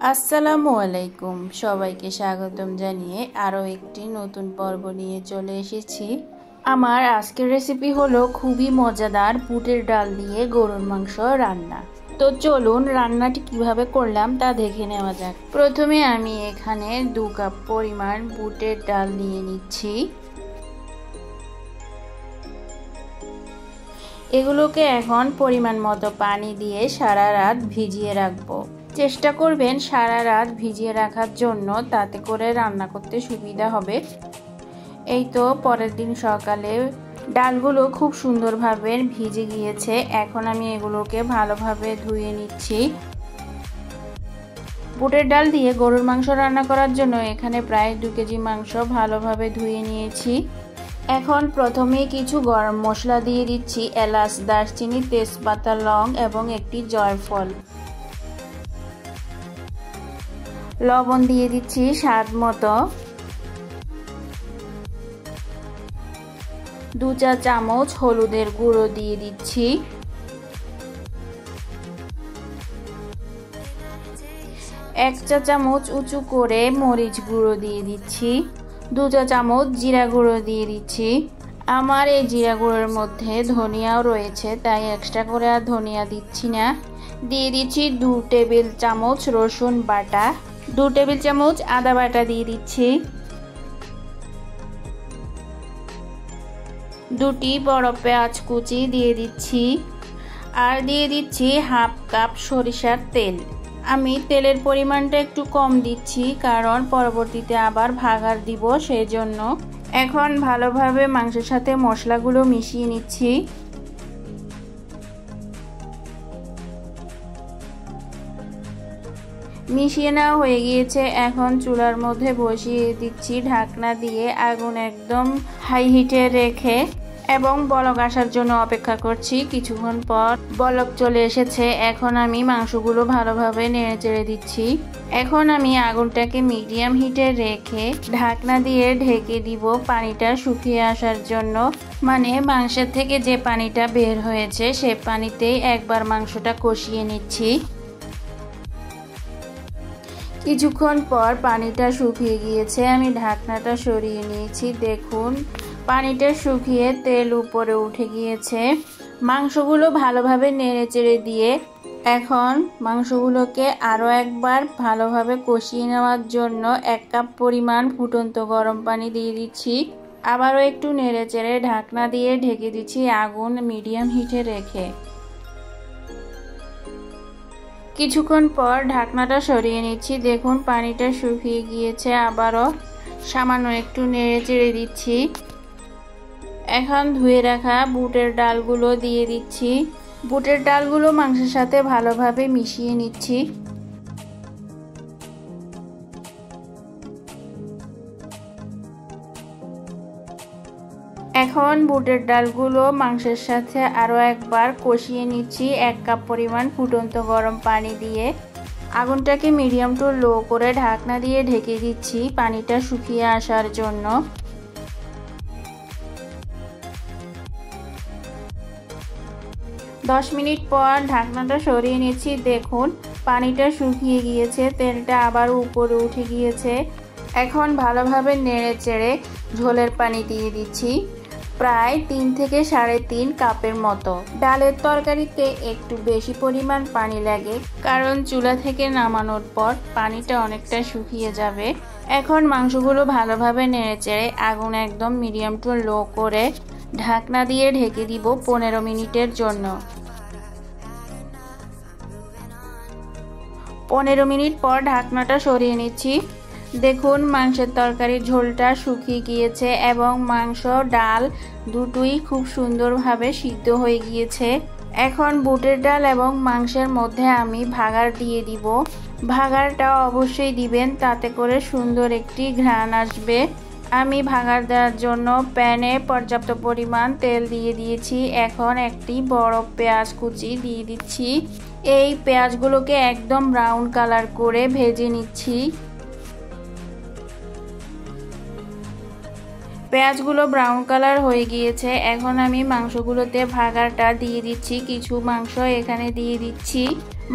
আসসালামু আলাইকুম, সবাইকে স্বাগতম জানিয়ে আরও একটি নতুন পর্ব নিয়ে চলে এসেছি। আমার আজকের রেসিপি হলো খুবই মজাদার বুটের ডাল দিয়ে গরুর মাংস রান্না। তো চলুন রান্নাটি কিভাবে করলাম তা দেখে নেওয়া যাক। প্রথমে আমি এখানে 2 কাপ পরিমাণ বুটের ডাল নিয়ে নিচ্ছি। এগুলোকে এখন পরিমাণ মতো পানি দিয়ে সারা রাত ভিজিয়ে রাখবো। চেষ্টা করবেন সারা রাত ভিজিয়ে রাখার জন্য, তাতে করে রান্না করতে সুবিধা হবে। এই তো পরের দিন সকালে ডালগুলো খুব সুন্দরভাবে ভিজে গিয়েছে। এখন আমি এগুলোকে ভালোভাবে ধুয়ে নিচ্ছি। বুটের ডাল দিয়ে গরুর মাংস রান্না করার জন্য এখানে প্রায় 2 কেজি মাংস ভালোভাবে ধুয়ে নিয়েছি। এখন প্রথমে কিছু গরম মশলা দিয়ে দিচ্ছি, এলাচ, দারচিনি, তেজপাতা, লং এবং একটি জয়ফল। লবণ দিয়ে দিচ্ছি স্বাদ মতো। 2 চা চামচ হলুদের গুঁড়ো দিয়ে দিচ্ছি। 1 চা চামচ উঁচু করে মরিচ গুঁড়ো দিয়ে দিচ্ছি। 2 চা চামচ জিরা গুঁড়ো দিয়ে দিচ্ছি। আমার এই জিরা গুঁড়োর মধ্যে ধনিয়াও রয়েছে, তাই এক্সট্রা করে আর ধনিয়া দিচ্ছি না। দিয়ে দিচ্ছি 2 টেবিল চামচ রসুন বাটা, 2 টেবিল চামচ আদা বাটা দিয়ে দিচ্ছি। 2টি বড় পেঁয়াজ কুচি দিয়ে দিচ্ছি। আর দিয়ে দিচ্ছি হাফ কাপ সরিষার তেল। আমি তেলের পরিমাণটা একটু কম দিচ্ছি, কারণ পরবর্তীতে আবার ভাগার দিব, সেই জন্য। এখন ভালোভাবে মাংসের সাথে মশলাগুলো মিশিয়ে নিচ্ছি। মিশিয়ে নেওয়া হয়ে গিয়েছে। এখন চুলার মধ্যে বসিয়ে দিচ্ছি ঢাকনা দিয়ে, আগুন একদম হাই হিটে রেখে এবং বলক আসার জন্য অপেক্ষা করছি। কিছুক্ষণ পর বলক চলে এসেছে। এখন আমি মাংসগুলো ভালোভাবে নেড়েচেড়ে দিচ্ছি। এখন আমি আগুনটাকে মিডিয়াম হিটে রেখে ঢাকনা দিয়ে ঢেকে দিব পানিটা শুকিয়ে আসার জন্য। মানে মাংসের থেকে যে পানিটা বের হয়েছে সে পানিতেই একবার মাংসটা কষিয়ে নিচ্ছি। কিছুক্ষণ পর পানিটা শুকিয়ে গিয়েছে, আমি ঢাকনাটা সরিয়ে নিয়েছি। দেখুন পানিটা শুকিয়ে তেল উপরে উঠে গিয়েছে। মাংসগুলো ভালোভাবে নেড়েচেড়ে দিয়ে এখন মাংসগুলোকে আরও একবার ভালোভাবে কষিয়ে নেওয়ার জন্য 1 কাপ পরিমাণ ফুটন্ত গরম পানি দিয়ে দিচ্ছি। আবারও একটু নেড়েচেড়ে ঢাকনা দিয়ে ঢেকে দিচ্ছি আগুন মিডিয়াম হিটে রেখে। কিছুক্ষণ পর ঢাকনাটা সরিয়ে নিচ্ছি। দেখুন পানিটা শুকিয়ে গিয়েছে। আবারও সামান্য একটু নেড়েচেড়ে দিচ্ছি। এখন ধুয়ে রাখা বুটের ডালগুলো দিয়ে দিচ্ছি। বুটের ডালগুলো মাংসের সাথে ভালোভাবে মিশিয়ে নিচ্ছি। এখন বুটের ডালগুলো মাংসের সাথে আরও একবার কষিয়ে নিচ্ছি 1 কাপ পরিমাণ ফুটন্ত গরম পানি দিয়ে। আগুনটাকে মিডিয়াম টু লো করে ঢাকনা দিয়ে ঢেকে দিচ্ছি পানিটা শুকিয়ে আসার জন্য। 10 মিনিট পর ঢাকনাটা সরিয়ে নিচ্ছি। দেখুন পানিটা শুকিয়ে গিয়েছে, তেলটা আবার উপরে উঠে গিয়েছে। এখন ভালোভাবে নেড়েচেড়ে ঝোলের পানি দিয়ে দিচ্ছি, প্রায় 3 থেকে 3.5 কাপের মতো। ডালের তরকারিতে একটু বেশি পরিমাণ পানি লাগে, কারণ চুলা থেকে নামানোর পর পানিটা অনেকটা শুকিয়ে যাবে। এখন মাংসগুলো ভালোভাবে নেড়েচেড়ে আগুন একদম মিডিয়াম টু লো করে ঢাকনা দিয়ে ঢেকে দিব 15 মিনিটের জন্য। 15 মিনিট পর ঢাকনাটা সরিয়ে নিচ্ছি। দেখুন মাংসের তরকারির ঝোলটা শুকিয়ে গিয়েছে এবং মাংস ডাল দুটোই খুব সুন্দরভাবে সিদ্ধ হয়ে গিয়েছে। এখন বুটের ডাল এবং মাংসের মধ্যে আমি ভাগার দিয়ে দিব। ভাগারটা অবশ্যই দিবেন, তাতে করে সুন্দর একটি ঘ্রাণ আসবে। আমি ভাগার দেওয়ার জন্য প্যানে পর্যাপ্ত পরিমাণ তেল দিয়ে দিয়েছি। এখন একটি বড় পেঁয়াজ কুচি দিয়ে দিচ্ছি। এই পেঁয়াজগুলোকে একদম ব্রাউন কালার করে ভেজে নিচ্ছি। পেঁয়াজগুলো ব্রাউন কালার হয়ে গিয়েছে। এখন আমি মাংসগুলোতে ভাগারটা দিয়ে দিচ্ছি। কিছু মাংস এখানে দিয়ে দিচ্ছি।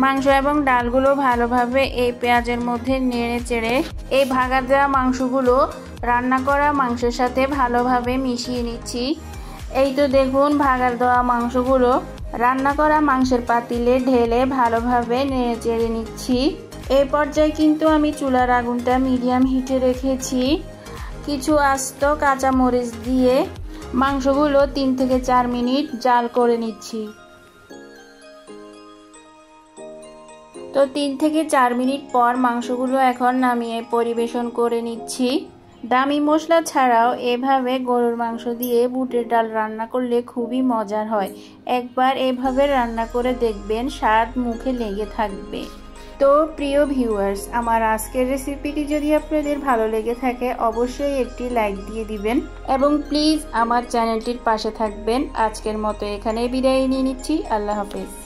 মাংস এবং ডালগুলো ভালোভাবে এই পেঁয়াজের মধ্যে নেড়ে চেড়ে এই ভাগা দেওয়া মাংসগুলো রান্না করা মাংসের সাথে ভালোভাবে মিশিয়ে নিচ্ছি। এই তো দেখুন ভাগা দেওয়া মাংসগুলো রান্না করা মাংসের পাতিলে ঢেলে ভালোভাবে নেড়ে চেড়ে নিচ্ছি। এই পর্যায়ে কিন্তু আমি চুলার আগুনটা মিডিয়াম হিটে রেখেছি। কিছু আস্ত কাঁচামরিচ দিয়ে মাংসগুলো 3 থেকে 4 মিনিট জাল করে নিচ্ছি। তো 3 থেকে 4 মিনিট পর মাংসগুলো এখন নামিয়ে পরিবেশন করে নিচ্ছি। দামি মশলা ছাড়াও এভাবে গরুর মাংস দিয়ে বুটের ডাল রান্না করলে খুবই মজার হয়। একবার এভাবে রান্না করে দেখবেন, স্বাদ মুখে লেগে থাকবে। তো প্রিয় ভিউয়ার্স, আমার আজকের রেসিপিটি যদি আপনাদের ভালো লেগে থাকে অবশ্যই একটি লাইক দিয়ে দিবেন এবং প্লিজ আমার চ্যানেলটির পাশে থাকবেন। আজকের মতো এখানেই বিদায় নিয়ে নিচ্ছি। আল্লাহ হাফেজ।